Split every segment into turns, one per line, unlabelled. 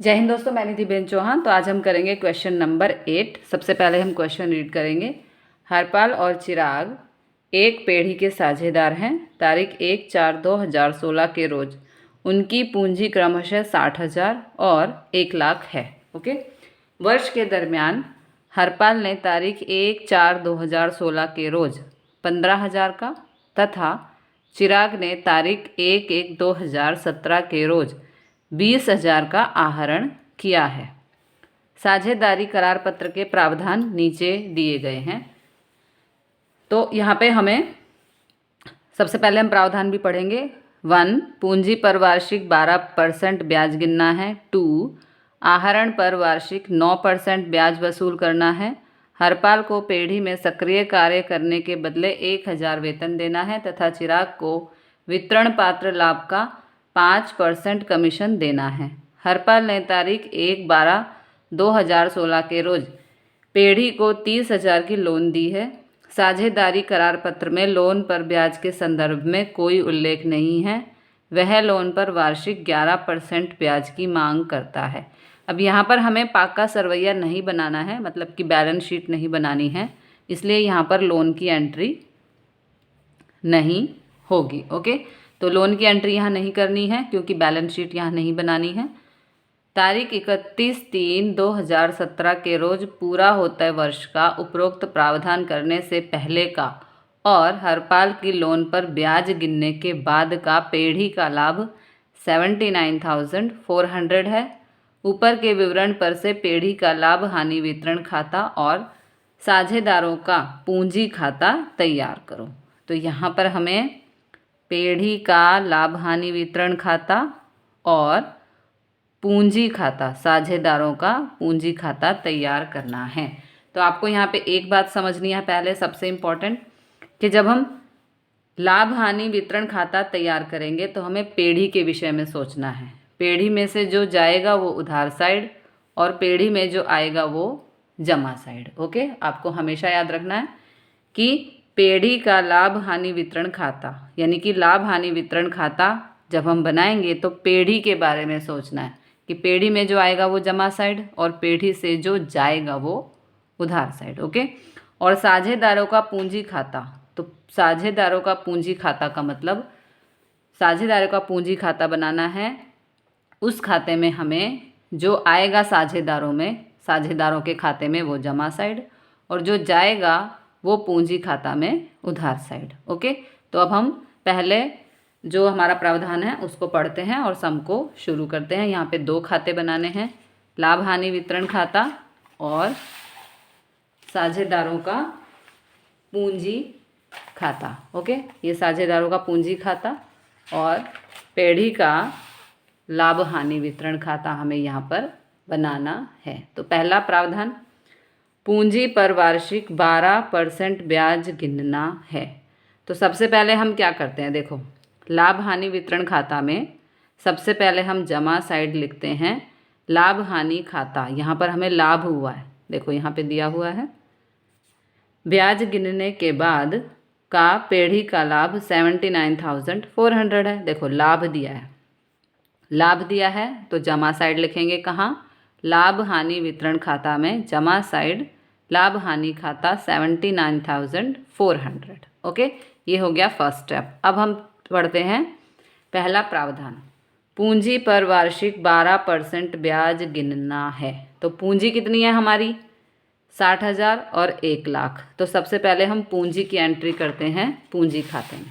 जय हिंद दोस्तों, मैं निधिबेन चौहान। तो आज हम करेंगे क्वेश्चन नंबर 8। सबसे पहले हम क्वेश्चन रीड करेंगे। हरपाल और चिराग एक पीढ़ी के साझेदार हैं। तारीख 1/4/2016 के रोज उनकी पूंजी क्रमशः 60,000 और 1,00,000 है। ओके। वर्ष के दरमियान हरपाल ने तारीख 1/4/2016 के रोज 15,000 का तथा चिराग ने तारीख 1/1/2017 के रोज 20,000 का आहरण किया है। साझेदारी करार पत्र के प्रावधान नीचे दिए गए हैं। तो यहाँ पे हमें सबसे पहले हम प्रावधान भी पढ़ेंगे। 1. पूंजी पर वार्षिक 12% ब्याज गिनना है। 2. आहरण पर वार्षिक 9% ब्याज वसूल करना है। हरपाल को पेढ़ी में सक्रिय कार्य करने के बदले 1,000 वेतन देना है तथा चिराग को वितरण पात्र लाभ का 5% कमीशन देना है। हरपाल ने तारीख 1/12/2016 के रोज पेढ़ी को 30,000 की लोन दी है। साझेदारी करार पत्र में लोन पर ब्याज के संदर्भ में कोई उल्लेख नहीं है। वह लोन पर वार्षिक 11% ब्याज की मांग करता है। अब यहाँ पर हमें पाका सरवैया नहीं बनाना है, मतलब कि बैलेंस शीट नहीं बनानी है, इसलिए यहाँ पर लोन की एंट्री नहीं होगी। ओके, तो लोन की एंट्री यहाँ नहीं करनी है क्योंकि बैलेंस शीट यहाँ नहीं बनानी है। तारीख 31/3/2017 के रोज पूरा होता वर्ष का उपरोक्त प्रावधान करने से पहले का और हरपाल की लोन पर ब्याज गिनने के बाद का पेढ़ी का लाभ 79,400 है। ऊपर के विवरण पर से पेढ़ी का लाभ हानि वितरण खाता और साझेदारों का पूंजी खाता तैयार करो। तो यहाँ पर हमें पेढ़ी का लाभ हानि वितरण खाता और पूंजी खाता, साझेदारों का पूंजी खाता तैयार करना है। तो आपको यहाँ पे एक बात समझनी है पहले, सबसे इम्पॉर्टेंट, कि जब हम लाभ हानि वितरण खाता तैयार करेंगे तो हमें पेढ़ी के विषय में सोचना है। पेढ़ी में से जो जाएगा वो उधार साइड और पेढ़ी में जो आएगा वो जमा साइड। ओके, आपको हमेशा याद रखना है कि पेढ़ी का लाभ हानि वितरण खाता, यानी कि लाभ हानि वितरण खाता जब हम बनाएंगे तो पेढ़ी के बारे में सोचना है कि पेढ़ी में जो आएगा वो जमा साइड और पेढ़ी से जो जाएगा वो उधार साइड। ओके। और साझेदारों का पूंजी खाता, तो साझेदारों का पूंजी खाता का मतलब साझेदारों का पूंजी खाता बनाना है। उस खाते में हमें जो आएगा साझेदारों में, साझेदारों के खाते में वो जमा साइड और जो जाएगा वो पूंजी खाता में उधार साइड। ओके, तो अब हम पहले जो हमारा प्रावधान है उसको पढ़ते हैं और सम को शुरू करते हैं। यहाँ पे 2 खाते बनाने हैं, लाभ हानि वितरण खाता और साझेदारों का पूंजी खाता। ओके, ये साझेदारों का पूंजी खाता और पेढ़ी का लाभ हानि वितरण खाता हमें यहाँ पर बनाना है। तो पहला प्रावधान, पूंजी पर वार्षिक 12% ब्याज गिनना है। तो सबसे पहले हम क्या करते हैं, देखो, लाभ हानि वितरण खाता में सबसे पहले हम जमा साइड लिखते हैं लाभ हानि खाता। यहाँ पर हमें लाभ हुआ है, देखो यहाँ पे दिया हुआ है। ब्याज गिनने के बाद का पेढ़ी का लाभ 79,400 है। देखो लाभ दिया है, लाभ दिया है तो जमा साइड लिखेंगे कहाँ, लाभ हानि वितरण खाता में जमा साइड लाभ हानि खाता 79,400। ओके, ये हो गया फर्स्ट स्टेप। अब हम पढ़ते हैं पहला प्रावधान, पूंजी पर वार्षिक 12% ब्याज गिनना है। तो पूंजी कितनी है हमारी, 60,000 और 1,00,000। तो सबसे पहले हम पूंजी की एंट्री करते हैं पूंजी खाते में।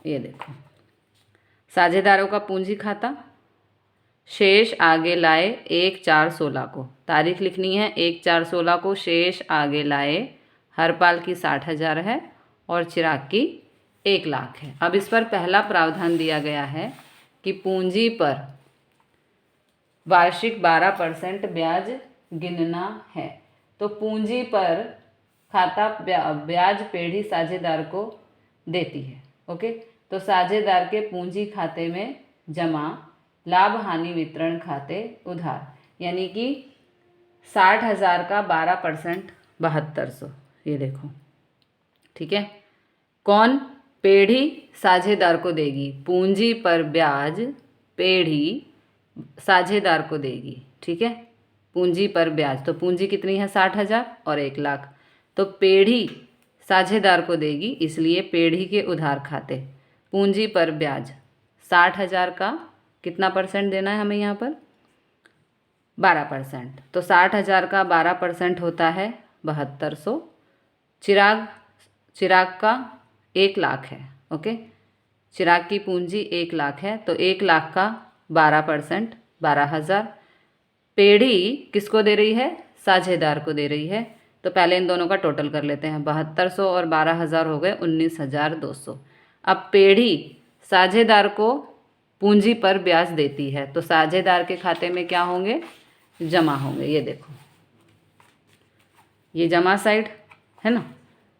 ये देखो, साझेदारों का पूंजी खाता, शेष आगे लाए 1/4/16 को, तारीख लिखनी है 1/4/16 को, शेष आगे लाए। हरपाल की 60,000 है और चिराग की 1,00,000 है। अब इस पर पहला प्रावधान दिया गया है कि पूंजी पर वार्षिक 12% ब्याज गिनना है। तो पूंजी पर खाता ब्याज पेढ़ी साझेदार को देती है। ओके, तो साझेदार के पूंजी खाते में जमा लाभ हानि वितरण खाते उधार, यानी कि 60,000 का 12% 7200। ये देखो, ठीक है। कौन, पेढ़ी साझेदार को देगी। पूंजी पर ब्याज पेढ़ी साझेदार को देगी, ठीक है। पूंजी पर ब्याज, तो पूंजी कितनी है 60,000 और 1,00,000, तो पेढ़ी साझेदार को देगी, इसलिए पेढ़ी के उधार खाते पूंजी पर ब्याज 60,000 का कितना परसेंट देना है हमें यहाँ पर 12%। तो 60,000 का 12% होता है 7200। चिराग का 1,00,000 है, ओके। चिराग की पूंजी 1,00,000 है, तो 1,00,000 का 12% 12,000। पेढ़ी किसको दे रही है साझेदार को दे रही है, तो पहले इन दोनों का टोटल कर लेते हैं। 7200 और 12,000 हो गए 19,200। अब पेढ़ी साझेदार को पूंजी पर ब्याज देती है, तो साझेदार के खाते में क्या होंगे जमा होंगे। ये देखो ये जमा साइड है ना,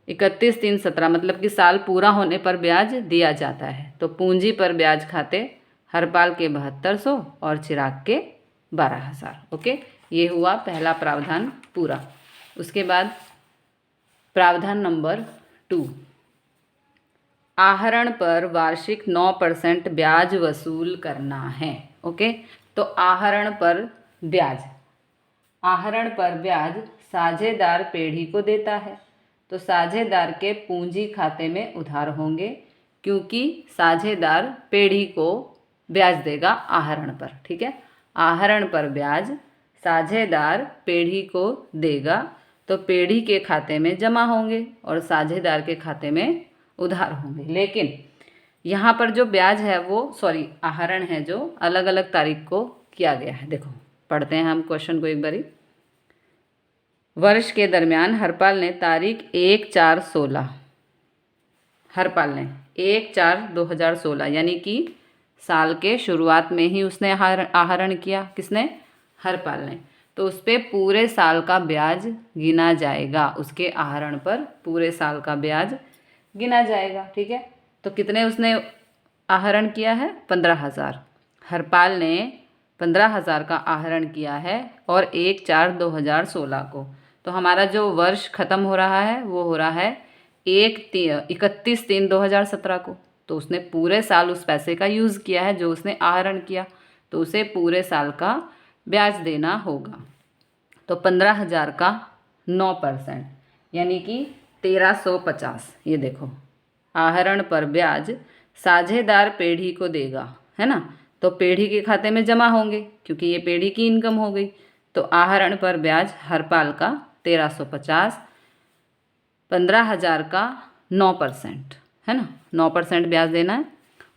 31/3/17 मतलब कि साल पूरा होने पर ब्याज दिया जाता है। तो पूंजी पर ब्याज खाते हरपाल के 7200 और चिराग के 12,000, ओके। ये हुआ पहला प्रावधान पूरा। उसके बाद प्रावधान नंबर 2, आहरण पर वार्षिक 9% ब्याज वसूल करना है, ओके। तो आहरण पर ब्याज साझेदार पेढ़ी को देता है, तो साझेदार के पूंजी खाते में उधार होंगे, क्योंकि साझेदार पेढ़ी को ब्याज देगा आहरण पर, ठीक है। आहरण पर ब्याज साझेदार पेढ़ी को देगा, तो पेढ़ी के खाते में जमा होंगे और साझेदार के खाते में उधार होंगे। लेकिन यहाँ पर जो ब्याज है वो आहरण है जो अलग अलग तारीख को किया गया है। देखो पढ़ते हैं हम क्वेश्चन को एक बारी। वर्ष के दरमियान हरपाल ने तारीख 1/4/16 हरपाल ने 1/4/2016 यानी कि साल के शुरुआत में ही उसने आहरण किया। किसने हरपाल ने। तो उस पर पूरे साल का ब्याज गिना जाएगा, उसके आहरण पर पूरे साल का ब्याज गिना जाएगा, ठीक है। तो कितने उसने आहरण किया है 15,000। हरपाल ने 15,000 का आहरण किया है और 1/4/2016 को। तो हमारा जो वर्ष ख़त्म हो रहा है वो हो रहा है 31/3/2017 को। तो उसने पूरे साल उस पैसे का यूज़ किया है जो उसने आहरण किया, तो उसे पूरे साल का ब्याज देना होगा। तो 15,000 का 9% यानी कि 1,350। ये देखो आहरण पर ब्याज साझेदार पेढ़ी को देगा, है ना। तो पेढ़ी के खाते में जमा होंगे क्योंकि ये पेढ़ी की इनकम हो गई। तो आहरण पर ब्याज हरपाल का 1,350, 15,000 का 9% है ना, 9% ब्याज देना है।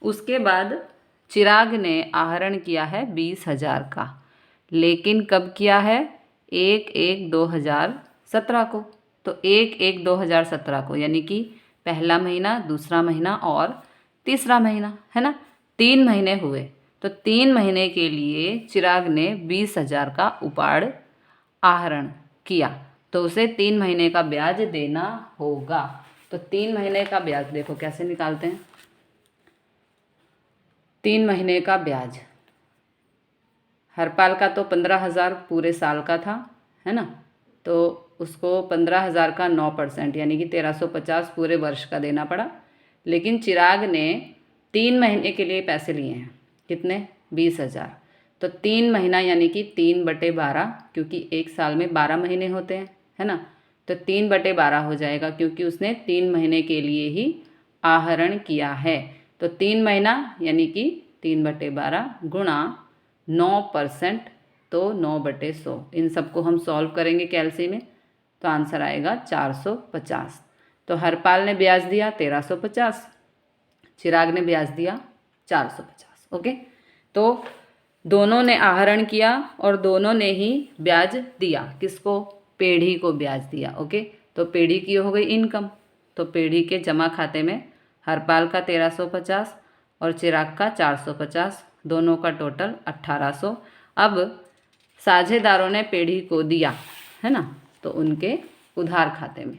उसके बाद चिराग ने आहरण किया है 20,000 का, लेकिन कब किया है 1/1/2017 को। तो 1/1/2017 को यानी कि पहला महीना, दूसरा महीना और तीसरा महीना, है ना। 3 महीने हुए। तो 3 महीने के लिए चिराग ने 20,000 का उपाड़ आहरण किया, तो उसे 3 महीने का ब्याज देना होगा। तो 3 महीने का ब्याज देखो कैसे निकालते हैं। 3 महीने का ब्याज हरपाल का तो 15,000 पूरे साल का था, है ना। तो उसको 15,000 का 9% यानी कि 1,350 पूरे वर्ष का देना पड़ा। लेकिन चिराग ने 3 महीने के लिए पैसे लिए हैं, कितने 20,000। तो 3 महीना यानी कि 3/12, क्योंकि एक साल में 12 महीने होते हैं, है ना। तो 3/12 हो जाएगा क्योंकि उसने 3 महीने के लिए ही आहरण किया है। तो 3 महीना यानी कि 3/12 गुणा 9%, तो 9/100। इन सबको हम सॉल्व करेंगे कैलसी में, तो आंसर आएगा 450। तो हरपाल ने ब्याज दिया 1,350, चिराग ने ब्याज दिया 450, ओके। तो दोनों ने आहरण किया और दोनों ने ही ब्याज दिया। किसको पेढ़ी को ब्याज दिया, ओके। तो पेढ़ी की हो गई इनकम, तो पेढ़ी के जमा खाते में हरपाल का 1,350 और चिराग का 450, दोनों का टोटल 1,800। अब साझेदारों ने पेढ़ी को दिया, है ना, तो उनके उधार खाते में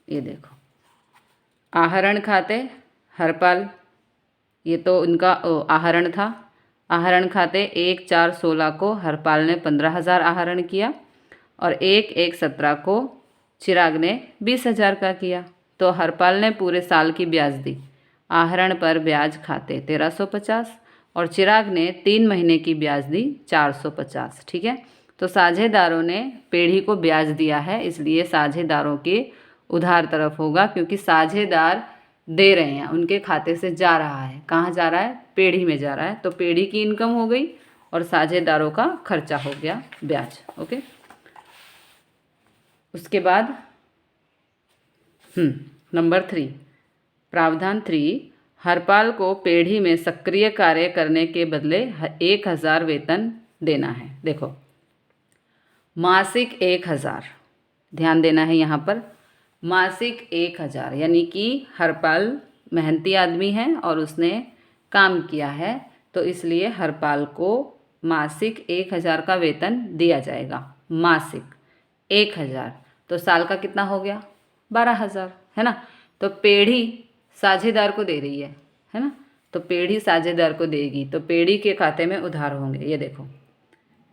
ये देखो आहरण खाते हरपाल, ये तो उनका आहरण था। आहरण खाते 1/4/16 को हरपाल ने 15,000 आहरण किया और 1/1/17 को चिराग ने 20,000 का किया। तो हरपाल ने पूरे साल की ब्याज दी। आहरण पर ब्याज खाते 1,350 और चिराग ने 3 महीने की ब्याज दी 450। ठीक है, तो साझेदारों ने पेढ़ी को ब्याज दिया है, इसलिए साझेदारों के उधार तरफ होगा, क्योंकि साझेदार दे रहे हैं, उनके खाते से जा रहा है। कहाँ जा रहा है? पेढ़ी में जा रहा है। तो पेढ़ी की इनकम हो गई और साझेदारों का खर्चा हो गया ब्याज। ओके, उसके बाद नंबर 3, प्रावधान 3, हरपाल को पेढ़ी में सक्रिय कार्य करने के बदले 1000 वेतन देना है। देखो, मासिक 1000, ध्यान देना है यहाँ पर, मासिक 1000, यानी कि हरपाल मेहनती आदमी है और उसने काम किया है, तो इसलिए हरपाल को मासिक 1000 का वेतन दिया जाएगा। मासिक 1000, तो साल का कितना हो गया? 12000, है ना। तो पेढ़ी साझेदार को दे रही है ना, तो पेढ़ी साझेदार को देगी, तो पेढ़ी के खाते में उधार होंगे। ये देखो,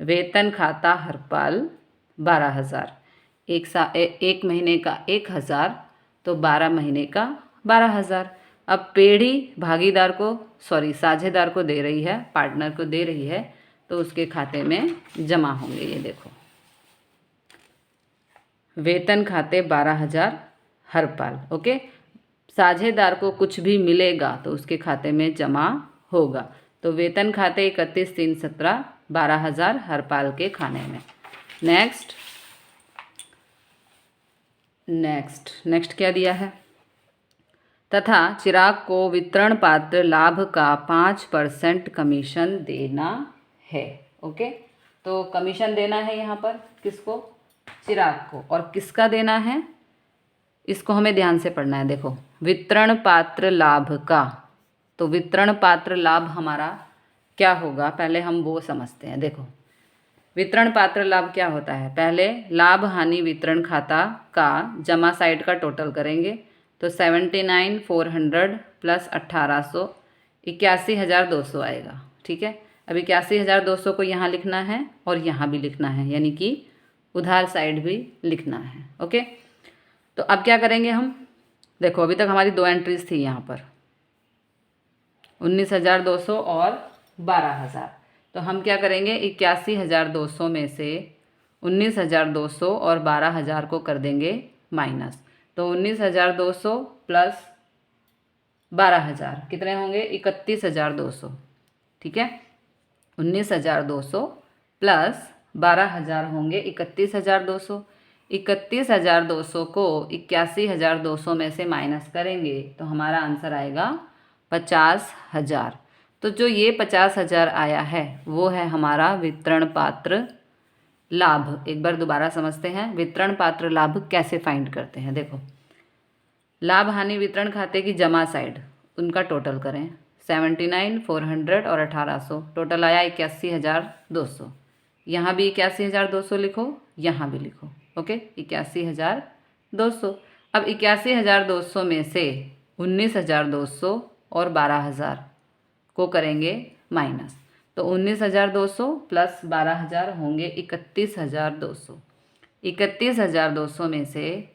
वेतन खाता हरपाल 12000, एक महीने का 1000, तो 12 महीने का 12000। अब पेढ़ी भागीदार को साझेदार को दे रही है, पार्टनर को दे रही है, तो उसके खाते में जमा होंगे। ये देखो, वेतन खाते 12000 हरपाल। ओके, साझेदार को कुछ भी मिलेगा तो उसके खाते में जमा होगा। तो वेतन खाते 31/3/17, 12000 हरपाल के खाने में। नेक्स्ट क्या दिया है? तथा चिराग को वितरण पात्र लाभ का 5% कमीशन देना है। ओके, तो कमीशन देना है यहाँ पर किसको? चिराग को। और किसका देना है, इसको हमें ध्यान से पढ़ना है। देखो, वितरण पात्र लाभ का, तो वितरण पात्र लाभ हमारा क्या होगा, पहले हम वो समझते हैं। देखो, वितरण पात्र लाभ क्या होता है? पहले लाभ हानि वितरण खाता का जमा साइड का टोटल करेंगे, तो 79,400 प्लस 1800, 81,200 आएगा। ठीक है, अब 81,200 को यहाँ लिखना है और यहाँ भी लिखना है, यानी कि उधार साइड भी लिखना है। ओके, तो अब क्या करेंगे हम? देखो, अभी तक हमारी 2 एंट्रीज थी यहाँ पर, 19,200 और 12,000। तो हम क्या करेंगे, 81,200 में से 19,200 और 12,000 को कर देंगे माइनस। तो 19,200 प्लस 12,000 कितने होंगे? 31,200। ठीक है, 19,200 प्लस 12,000 होंगे 31,200। 31,200 को 81,200 में से माइनस करेंगे तो हमारा आंसर आएगा 50,000। तो जो ये 50,000 आया है वो है हमारा वितरण पात्र लाभ। एक बार दोबारा समझते हैं, वितरण पात्र लाभ कैसे फाइंड करते हैं। देखो, लाभ हानि वितरण खाते की जमा साइड, उनका टोटल करें, 79,400 और 1800, टोटल आया 81,200। यहाँ भी 81,200 लिखो, यहाँ भी लिखो। ओके, 81,200। अब 81,200 में से 19,200 और 12,000 को करेंगे माइनस, तो 19,200 प्लस 12,000 होंगे 31,200। 31,200 में से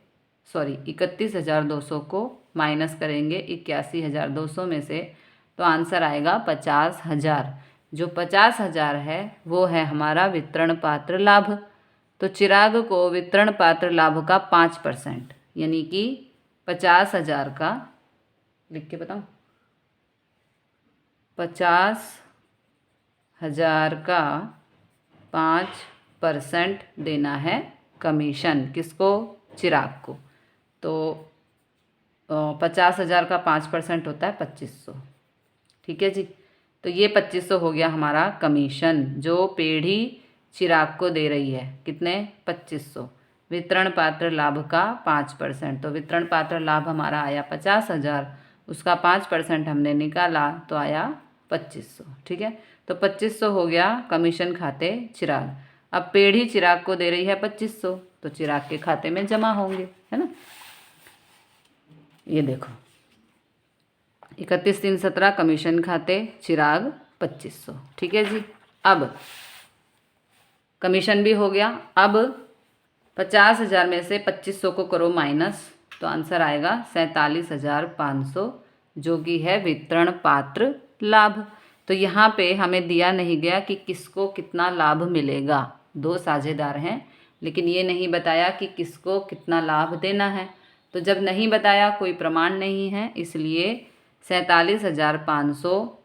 31,200 को माइनस करेंगे 81,200 में से, तो आंसर आएगा 50,000। जो 50,000 है वो है हमारा वितरण पात्र लाभ। तो चिराग को वितरण पात्र लाभ का 5%, यानी कि 50,000 का, लिख के बताऊँ, 50,000 का 5% देना है कमीशन। किसको? चिराग को। तो 50,000 का 5% होता है 2500। ठीक है जी, तो ये 2500 हो गया हमारा कमीशन जो पेढ़ी चिराग को दे रही है। कितने? 2500। वितरण पात्र लाभ का 5%, तो वितरण पात्र लाभ हमारा आया 50,000, उसका 5% हमने निकाला तो आया 2500। ठीक है, तो 2500 हो गया कमीशन खाते चिराग। अब पेढ़ी चिराग को दे रही है 2500, तो चिराग के खाते में जमा होंगे, है ना। ये देखो, 31/3/17 कमीशन खाते चिराग 2500। ठीक है जी, अब कमीशन भी हो गया। अब 50,000 में से 2500 को करो माइनस, तो आंसर आएगा 47,500, जो कि है वितरण पात्र लाभ। तो यहाँ पे हमें दिया नहीं गया कि किसको कितना लाभ मिलेगा। 2 साझेदार हैं लेकिन ये नहीं बताया कि किसको कितना लाभ देना है। तो जब नहीं बताया, कोई प्रमाण नहीं है, इसलिए 47,500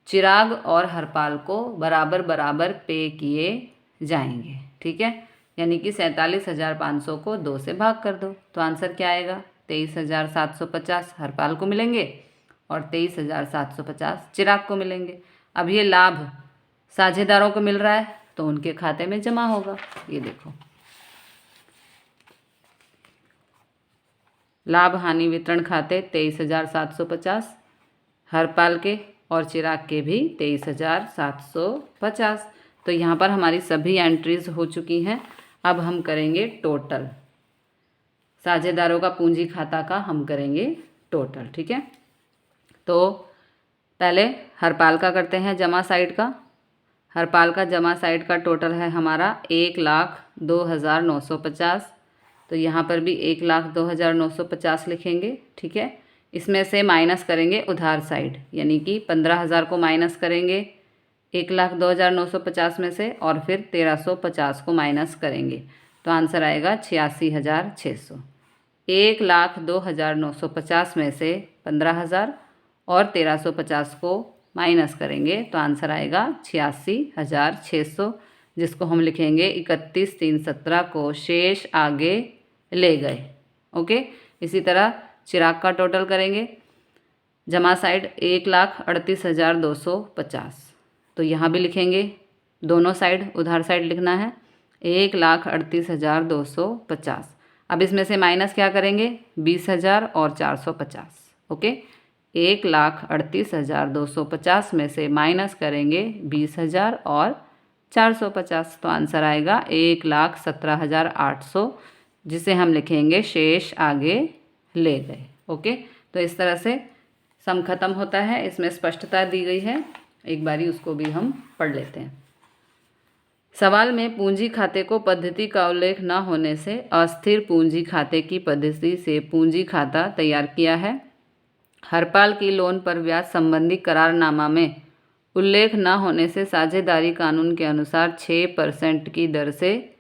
चिराग और हरपाल को बराबर बराबर पे किए जाएंगे। ठीक है, यानी कि 47,500 को 2 से भाग कर दो तो आंसर क्या आएगा? 23,750 हरपाल को मिलेंगे और 23,750 चिराग को मिलेंगे। अब ये लाभ साझेदारों को मिल रहा है तो उनके खाते में जमा होगा। ये देखो, लाभ हानि वितरण खाते 23,750 हरपाल के और चिराग के भी 23,750। तो यहाँ पर हमारी सभी एंट्रीज हो चुकी हैं। अब हम करेंगे टोटल, साझेदारों का पूंजी खाता का हम करेंगे टोटल। ठीक है, तो पहले हरपाल का करते हैं जमा साइड का। हरपाल का जमा साइड का टोटल है हमारा 1,02,950। तो यहाँ पर भी 1,02,950 लिखेंगे। ठीक है, इसमें से माइनस करेंगे उधार साइड, यानी कि 15,000 को माइनस करेंगे 1,02,950 में से और फिर 1,350 को माइनस करेंगे तो आंसर आएगा 86,600। 1,02,950 में से 15,000 और 1,350 को माइनस करेंगे तो आंसर आएगा 86,600, जिसको हम लिखेंगे 31,317 को शेष आगे ले गए। ओके, इसी तरह चिराग का टोटल करेंगे जमा साइड 1,38,250। तो यहाँ भी लिखेंगे, दोनों साइड उधार साइड लिखना है 1,38,250। अब इसमें से माइनस क्या करेंगे? 20,000 और 450। ओके, 1,38,250 में से माइनस करेंगे 20,000 और 450 तो आंसर आएगा 1,17,800, जिसे हम लिखेंगे शेष आगे ले गए। ओके, तो इस तरह से सम खत्म होता है। इसमें स्पष्टता दी गई है, एक बारी उसको भी हम पढ़ लेते हैं। सवाल में पूंजी खाते को पद्धति का उल्लेख न होने से अस्थिर पूंजी खाते की पद्धति से पूंजी खाता तैयार किया है। हरपाल की लोन पर ब्याज संबंधी करारनामा में उल्लेख न होने से साझेदारी कानून के अनुसार 6% की दर से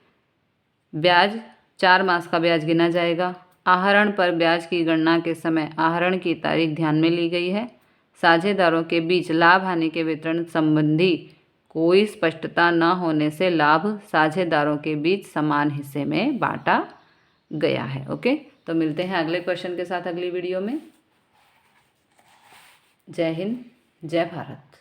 ब्याज 4 मास का ब्याज गिना जाएगा। आहरण पर ब्याज की गणना के समय आहरण की तारीख ध्यान में ली गई है। साझेदारों के बीच लाभ हानि के वितरण संबंधी कोई स्पष्टता न होने से लाभ साझेदारों के बीच समान हिस्से में बांटा गया है। ओके, तो मिलते हैं अगले क्वेश्चन के साथ अगली वीडियो में। जय हिंद, जय भारत।